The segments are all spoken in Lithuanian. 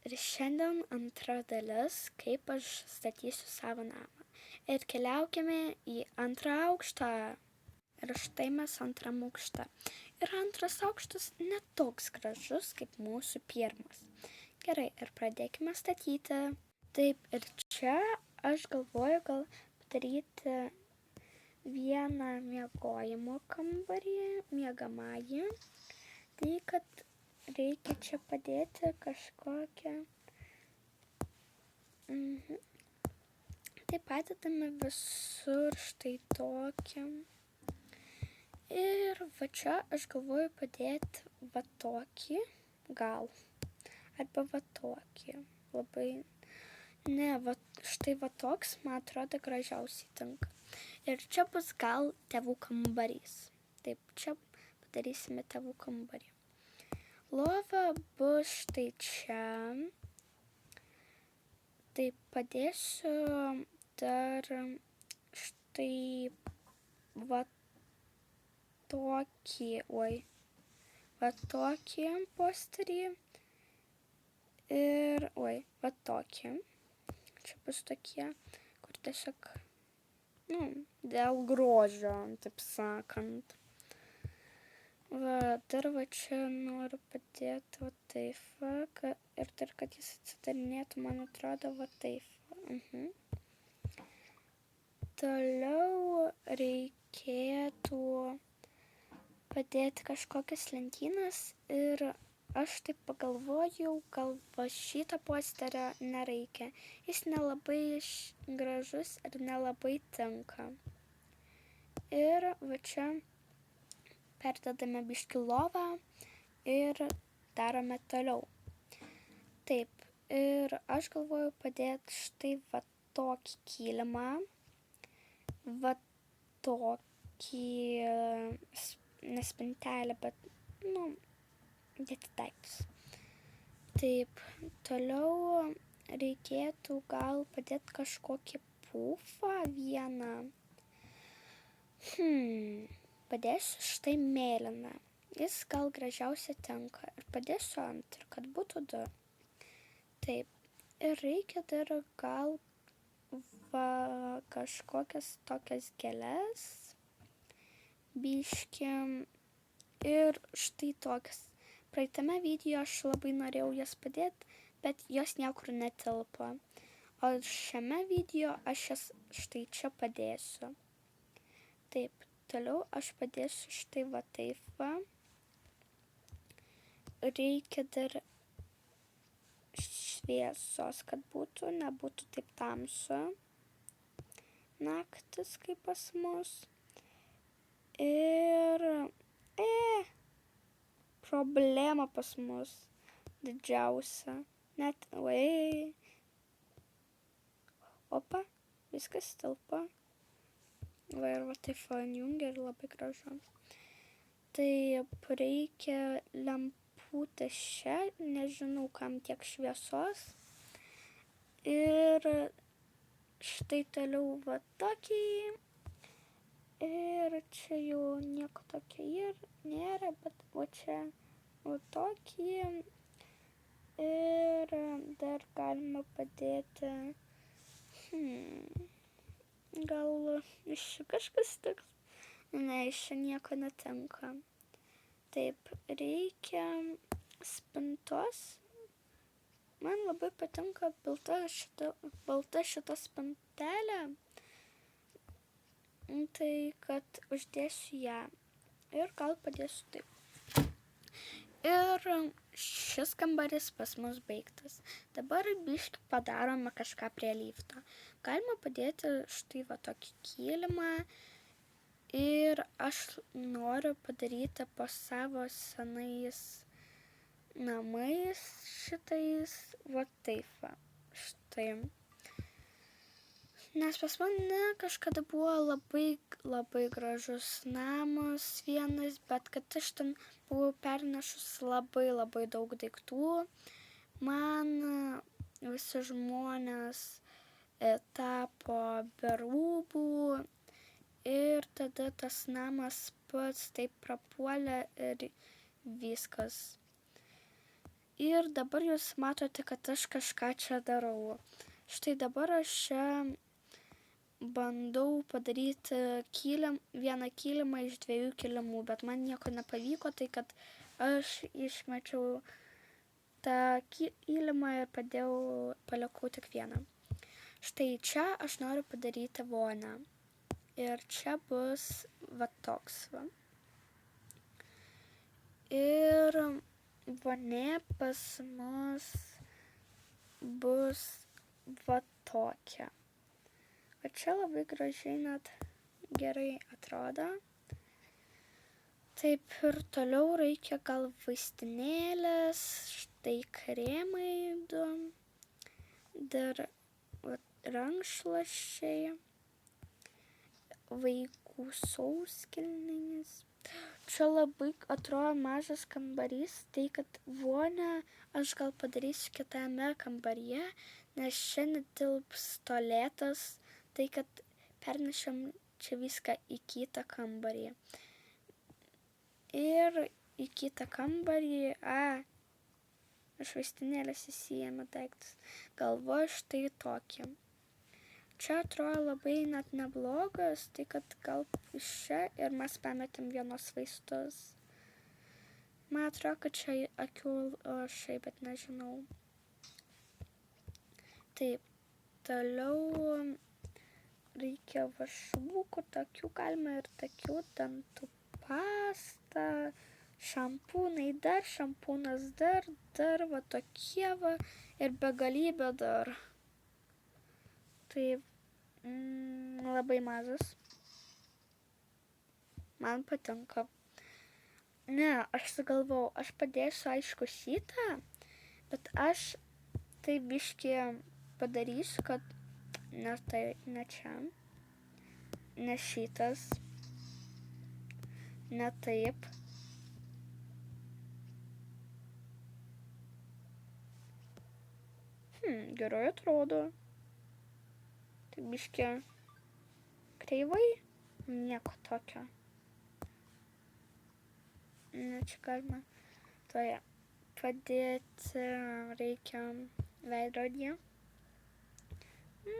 Ir šiandien antra dalis, kaip aš statysiu savo namą. Ir keliaukime į antrą aukštą. Ir štai mes antram aukšte. Ir antras aukštas netoks gražus kaip mūsų pirmas. Gerai, ir pradėkime statyti. Taip, ir čia aš galvoju gal padaryti vieną miegojimo kambarį, miegamąjį. Tai, kad reikia čia padėti kažkokią. Tai padedame visur štai tokią. Ir va čia aš galvoju padėti va tokį, gal. Arba va tokį. Labai. Ne, va, štai va toks, man atrodo, gražiausiai tinka. Ir čia bus gal tėvų kambarys. Taip, čia padarysime tėvų kambarį. Lova bus štai čia. Taip, padėsiu dar štai va tokį, va tokį posterį. Ir, va tokį. Čia bus tokie, kur tiesiog, dėl grožio, taip sakant. Va, dar va čia noriu padėti va taip, ir dar, kad jis atsidarinėtų, man atrodo, va taip. Toliau reikėtų padėti kažkokias lentynas ir aš taip pagalvojau, gal va šitą posterį nereikia. Jis nelabai gražus ir nelabai tinka. Ir va čia perdedame biškį lovą ir darome toliau. Taip, ir aš galvoju padėti štai va tokį kilimą, va tokį, ne spintelę, bet, dėti daiktus. Taip, toliau reikėtų gal padėti kažkokį pufą vieną. Padėsiu štai mėlyną. Jis gal gražiausia tinka. Ir padėsiu antrą, kad būtų du. Taip. Ir reikia dar gal kažkokias tokias gėles. Biškį. Ir štai tokias. Praeitame video aš labai norėjau jas padėti, bet jos niekur netilpo. O šiame video aš jas štai čia padėsiu. Taip. Toliau aš padėsiu štai va taip va. Reikia dar šviesos, kad nebūtų taip tamsu. Naktis kaip pas mus. Ir problema pas mus didžiausia. Net, opa, viskas tilpo. Va ir va taip jungia ir labai gražu. Taip, reikia lemputės čia, nežinau kam tiek šviesos. Ir štai toliau va tokį. Ir čia jau nieko tokio ir nėra, bet va čia va tokį. Ir dar galima padėti. Gal iš čia kažkas tiks? Ne, iš čia nieko netinka. Taip, reikia spintos. Man labai patinka balta šita spintelė. Tai, kad uždėsiu ją. Ir gal padėsiu taip. Ir šis kambarys pas mus baigtas. Dabar biškį padarome kažką prie lifto. Galima padėti štai va tokį kilimą. Ir aš noriu padaryti po savo senais namais šitais va taip va. Štai. Nes pas mane kažkada buvo labai gražus namas vienas, bet kad aš ten buvau pernešus labai daug daiktų. Man visi žmonės tapo be rūbų ir tada tas namas pats taip prapuolė ir viskas. Ir dabar jūs matote, kad aš kažką čia darau. Štai dabar aš čia bandau padaryti vieną kilimą iš 2 kilimų, bet man nieko nepavyko, tai kad aš išmečiau tą kilimą ir palikau tik vieną. Štai čia aš noriu padaryti vonią. Ir čia bus va toks va. Ir vonė pas mus bus va tokia. O čia labai gražiai net gerai atrodo. Taip ir toliau reikia gal vaistinėlės, štai kremai 2, dar rankšluosčiai, vaikų sauskelnės. Čia labai atrodo mažas kambarys, tai kad vonią aš gal padarysiu kitame kambaryje, nes čia netilps tualetas, tai kad pernešam čia viską į kitą kambarį. Ir į kitą kambarį, aš vaistinėlės įsijėmė daiktus, galvoju štai tokį. Čia atrodo labai net neblogas, tai kad gal iš čia ir mes pametėm vienos vaistus. Man atrodo, kad čia akių lašai, bet nežinau. Taip, toliau reikia vašliukų, tokių galima ir tokių, dantų pasta, šampūnai, dar šampūnas, dar va tokie va ir begalybė dar. Taip, labai mažas. Man patinka. Ne, aš sugalvojau, aš padėsiu aišku šitą, bet aš tai biškį padarysiu, kad ne čia, ne šitas, ne taip. Gerai atrodo. Tai biškį kreivai, nieko tokio. Ne, čia galima toje padėti reikia veidrodį.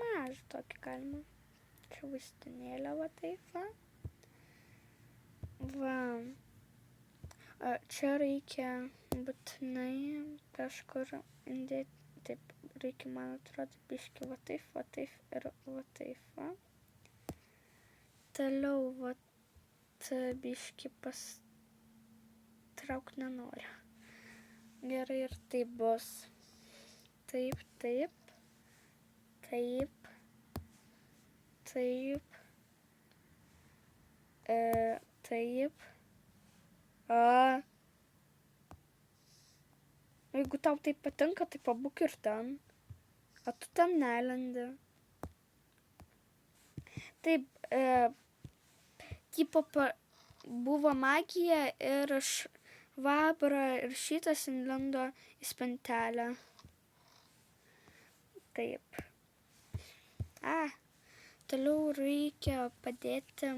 Mažą tokį galima. Čia vaistinėlė va taip va. Va. Čia reikia būtinai kažkur įdėti. Taip, reikia, man atrodo, biškį va taip ir va taip va. Toliau va biškį pastraukt nenoriu. Gerai, ir taip bus. Taip, taip, taip, taip, taip. Jeigu tau tai patinka, tai pabūk ir ten. O tu ten nelendi. Taip, tipo buvo magija ir švabra ir šitas įlindo į spintelę. Taip. Toliau reikia padėti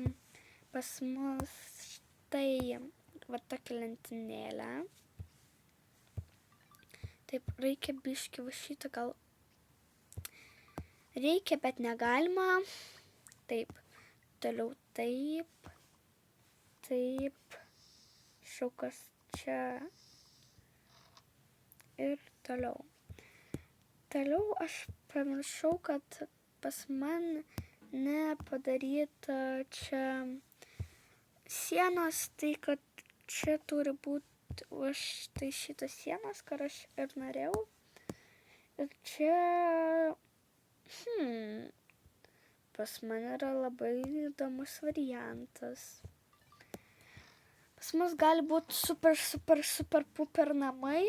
pas mus štai va tokią lentynėlę. Taip, reikia biškį va šitą gal. Reikia, bet negalima. Taip, toliau taip, taip, šaukas čia ir toliau. Toliau aš pamiršau, kad pas man nepadaryta čia sienos, tai kad čia turi būti štai šitas sienas, ką aš ir norėjau. Ir čia, pas man yra labai įdomus variantas. Pas mus gali būti super puper namai.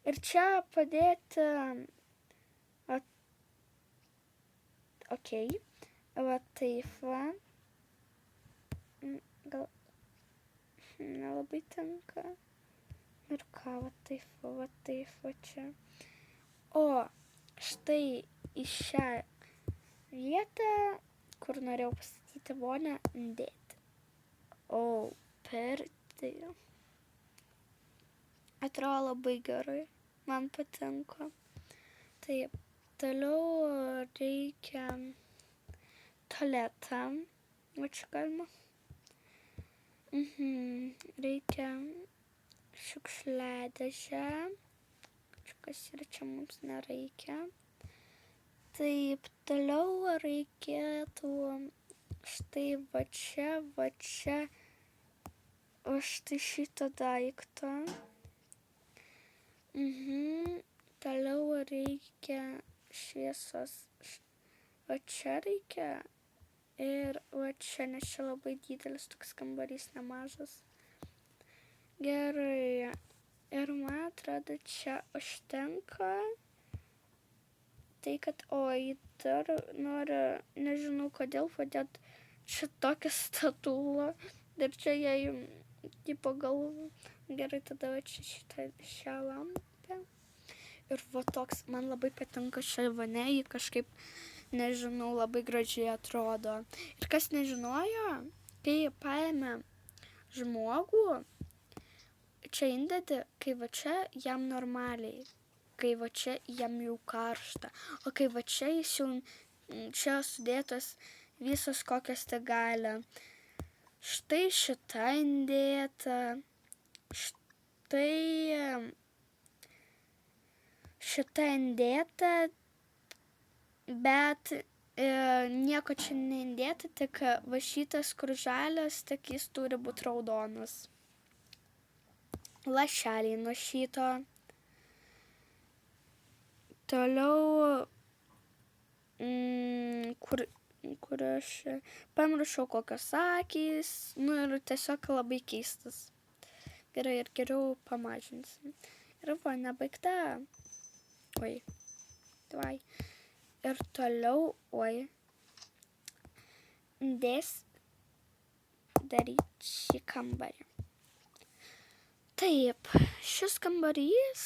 Ir čia padėti, va taip va. Gal nelabai tinka. Ir ką, va taip va čia. O štai į šią vietą, kur norėjau pastatyti vonią, dėti. Per tai. Atrodo labai gerai. Man patinka. Taip, toliau reikia tualetą. Va čia galima. Reikia šiukšliadėžę. Kas yra čia mums nereikia. Taip, toliau reikėtų štai va čia, o štai šitą daiktą. Toliau reikia šviesos. Va čia reikia ir va čia, nes čia labai didelis toks kambarys, nemažas. Gerai. Ir man atrodo, čia užtenka. Tai, kad, dar noriu, nežinau kodėl, padėt čia tokią statulą. Ir čia jai, galvo. Gerai, tada va čia šią lampę. Ir va toks, man labai patinka šią vonę, ji kažkaip, nežinau, labai gražiai atrodo. Ir kas nežinojo, kai paėmė žmogų, čia indėdi, kai va čia jam normaliai, kai va čia jam jau karšta, o kai va čia jis jau čia sudėtos visos kokios tai gali. Štai šita indėta, štai šita indėta, bet nieko čia neindėta, tik va šitas kruželis, tik jis turi būti raudonas. Lašeliai nuo šito. Toliau, kur aš pamiršau kokios akys, ir tiesiog labai keistas. Gerai, ir geriau pamažinsim. Ir va, nebaigta. Davai. Ir toliau, daryti šį kambarį. Taip, šis kambarys,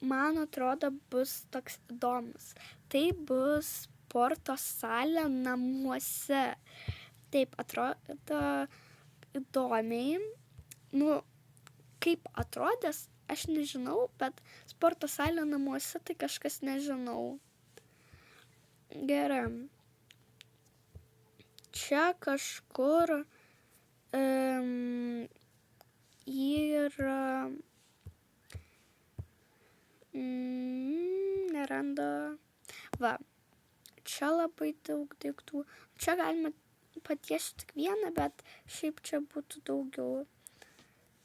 man atrodo, bus toks įdomus. Tai bus sporto salė namuose. Taip, atrodo įdomiai. Kaip atrodės, aš nežinau, bet sporto salė namuose tai kažkas nežinau. Gerai. Čia kažkur yra nerandu. Va, čia labai daug daiktų. Čia galima patiesti tik vieną, bet šiaip čia būtų daugiau.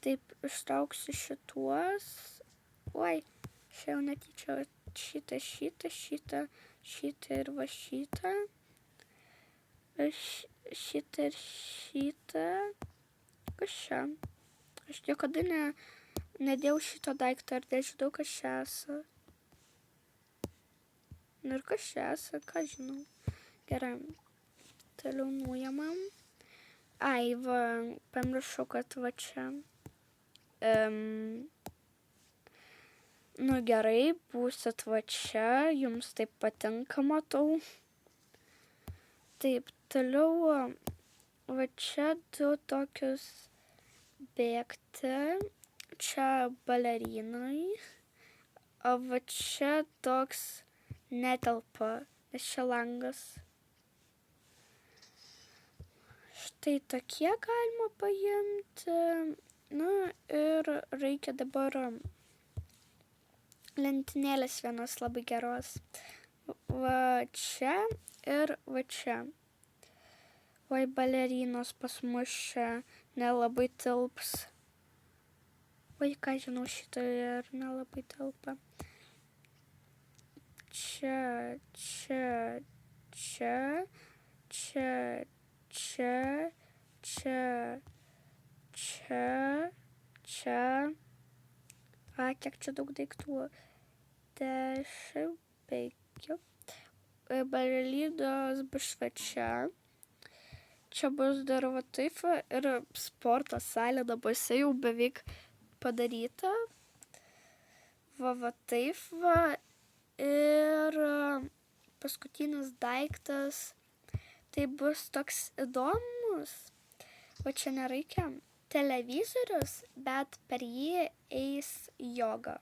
Taip, ištrauksiu šituos. Čia jau netyčia šitą ir va šitą. Šitą ir šitą. Kas čia? Aš niekada nedėjau šito daiktą, ar nežinau, kas čia esu. Ir kas čia esu, ką žinau. Gerai. Toliau nuimam. Va, pamiršau, kad va čia. Gerai, būsit va čia, jums taip patinka, matau. Taip, toliau va čia du tokius bėgti, čia balerinai, o va čia toks netelpa, nes čia langas. Štai tokie galima paimti, ir reikia dabar lentynėlės vienos labai geros. Va čia ir va čia. Balerinos pas mus čia nelabai tilps. Ką žinau, šitą ir nelabai telpa. Čia. Kiek čia daug daiktų. 10, 5. Balerinos bus va čia. Čia bus dar va taip ir sporto salė namuose jau beveik padaryta. Va taip va. Ir paskutinis daiktas. Tai bus toks įdomus. Va čia nereikia. televizorius, bet per jį eis joga.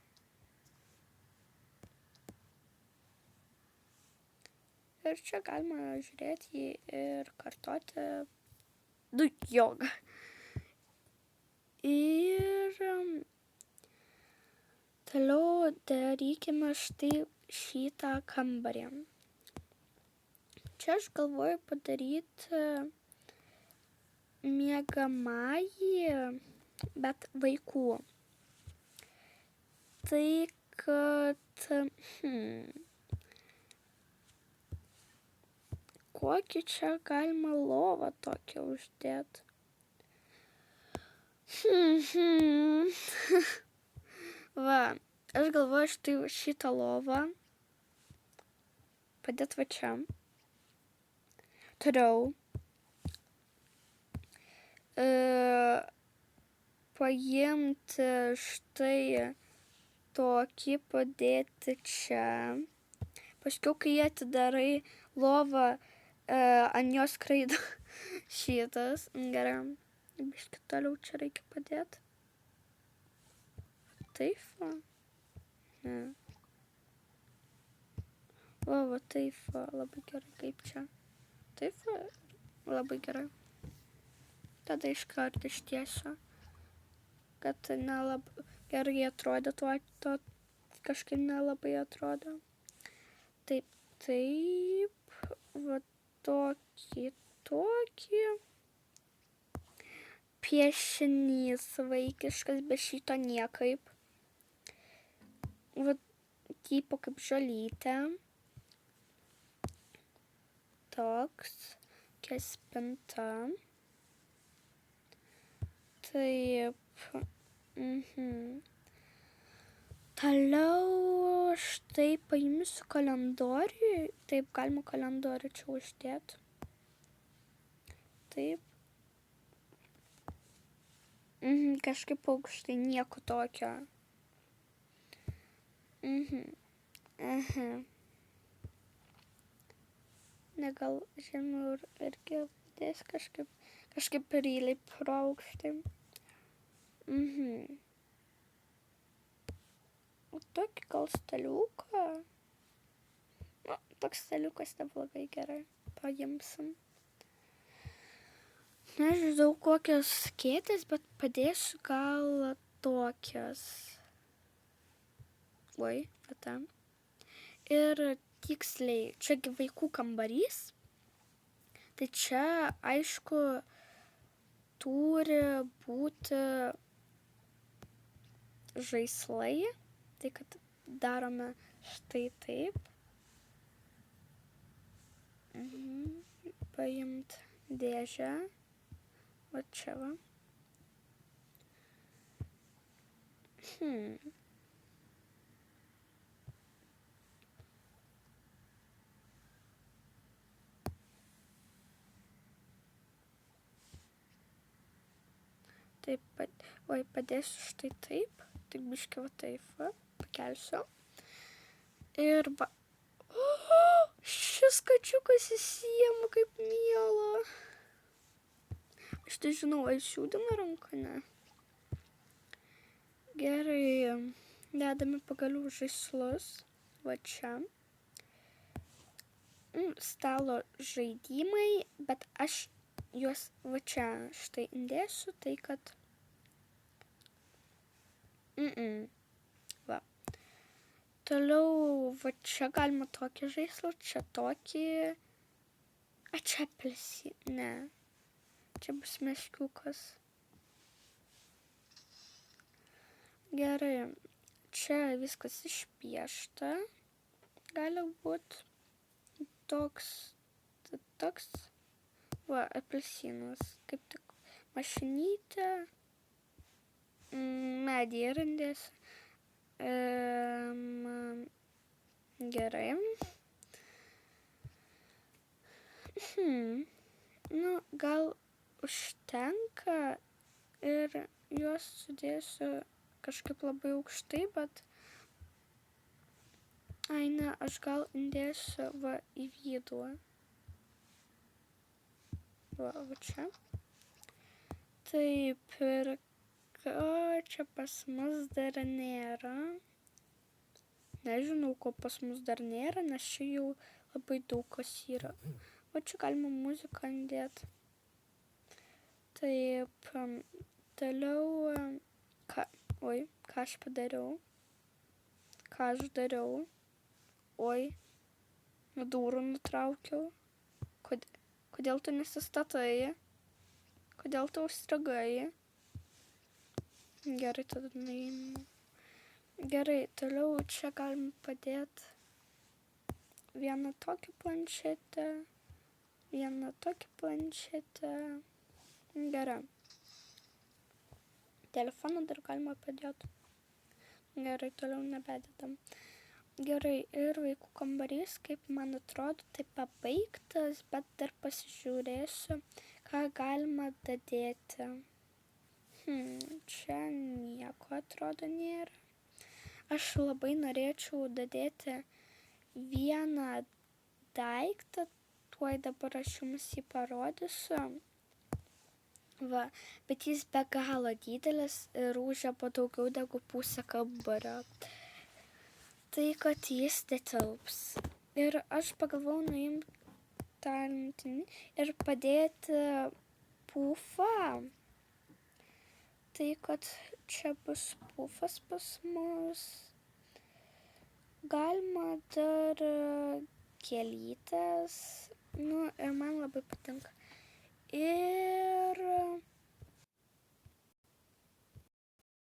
Ir čia galima žiūrėti jį ir kartoti jogą. Ir toliau darykime štai šitą kambarį. Čia aš galvoju padaryti miegamąjį, bet vaikų. Tai kad kokį čia galima lovą tokią uždėti? Va, aš galvoju štai šitą lovą padėti va čia. Toliau paimti štai tokį, padėti čia. Paskiau, kai atidarai lovą, ant jos skraido šitas. Gerai, biškį toliau čia reikia padėti. Taip, va. Ne. Va, taip, va, labai gerai, kaip čia. Taip, va, labai gerai. Tada iškart ištiesiu, kad nelabai gerai atrodė, to kažkaip nelabai atrodo. Taip, va tokį. Piešinys vaikiškas, be šito niekaip. Va, tipo kaip žolytė. Toks, spinta. Taip. Toliau štai paimsiu kalendorių. Taip, galima kalendorių čia uždėti. Taip. Kažkaip aukštai, nieko tokio. Ne, gal žemiau irgi dės kažkaip ryliai pro aukštai. Tokį gal staliuką. Toks staliukas neblogai, gerai. Paimsim. Nežinau kokios kėdės, bet padėsiu gal tokias. Oi, va. Ir tiksliai, čiagi vaikų kambarys. Tai čia, aišku, turi būti žaislai. Tai kad darome štai taip. Paimt dėžę. Va čia va. Taip, padėsiu štai taip. Tik biškį va taip, va. Pakelsiu. Ir va. Šis kačiukas įsiema kaip miela. Aš tai žinau, aš judinu ranką, ne. Gerai, dedame pagaliau žaislus. Va čia. Stalo žaidimai, bet aš juos va čia štai dėsiu, tai kad... Va. Toliau, va čia galima tokį žaislą, čia tokį... A, čia ne. Čia bus meškiukas. Gerai. Čia viskas išpiešta. Gali būti toks. Va, apelsinas. Kaip tik mašinytė. Medį randės. Gerai. Nu, gal užtenka ir juos sudėsiu kažkaip labai aukštai, bet... Ai, ne, aš gal dėsiu va į vidų. Va čia. Taip, ir ko čia pas mus dar nėra? Nežinau, ko pas mus dar nėra, nes čia jau labai daug kas yra. O čia galima muziką dėti. Taip, toliau, ką aš padariau? Ką aš dariau? Oi, durų nutraukiau. Kodėl tu nesistatai? Kodėl tu užstrigai? Gerai, tada nueinu. Gerai, toliau čia galim padėti vieną tokią planšetę, vieną tokią planšetę. Gerai. Telefoną dar galima padėti. Gerai, toliau nebededam. Gerai, ir vaikų kambarys, kaip man atrodo, tai pabaigtas, bet dar pasižiūrėsiu, ką galima dadėti. Čia nieko atrodo nėra. Aš labai norėčiau dadėti vieną daiktą, tuoj dabar aš jums jį parodysiu. Va, bet jis be galo didelis ir užima daugiau negu pusę kambario. Tai, kad jis netilps. Ir aš pagalvojau nuimti tą lentinį ir padėti pufą. Tai, kad čia bus pufas pas mus. Galima dar gėlytės. Ir man labai patinka. Ir